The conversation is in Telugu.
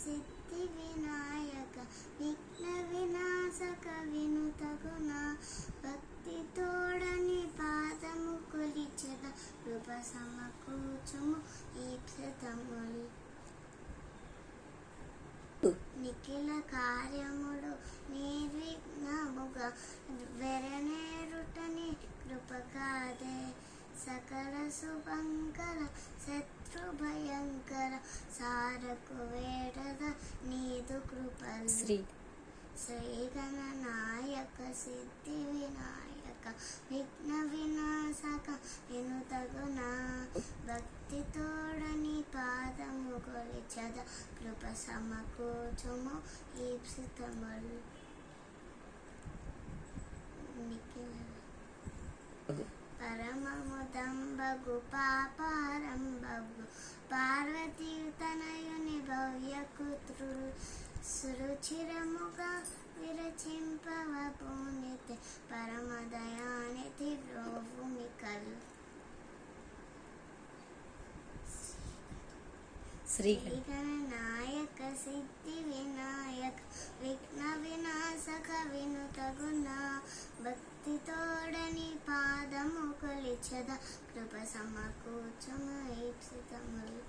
సిద్ధి వినాయక విఘ్న వినాశక వినుతగుణ భక్తి తోడని పాదము కొలిచెద కృప సమకూర్చుము ఈప్సితములు నిఖిల కార్యములు నిర్విఘ్నముగా వెరనేరుటని కృపకాదే సకల శుభంకర శత్రు భయంకర సారకు వేడద నీదు కృపలు శ్రీ గణనాయక సిద్ధి వినాయక విఘ్న వినాశక వినుతగుణ భక్తి తోడని పాదము కొలిచెద కృప సమకూర్చుము ఈప్సితములు పరమముదంబగు పాపారంభగు పార్వతీ తనయుని భవ్యకుత్రులు సురుచిరముగా విరచింపవ పూనితే పరమదయానిధి భూమికలు శ్రీ గణనాయక సిద్ధి వినాయక విఘ్న వినాశక వినుతగుణ భక్తి తోడని పాదము కొలిచెద కృప సమకూర్చుము ఈప్సితములు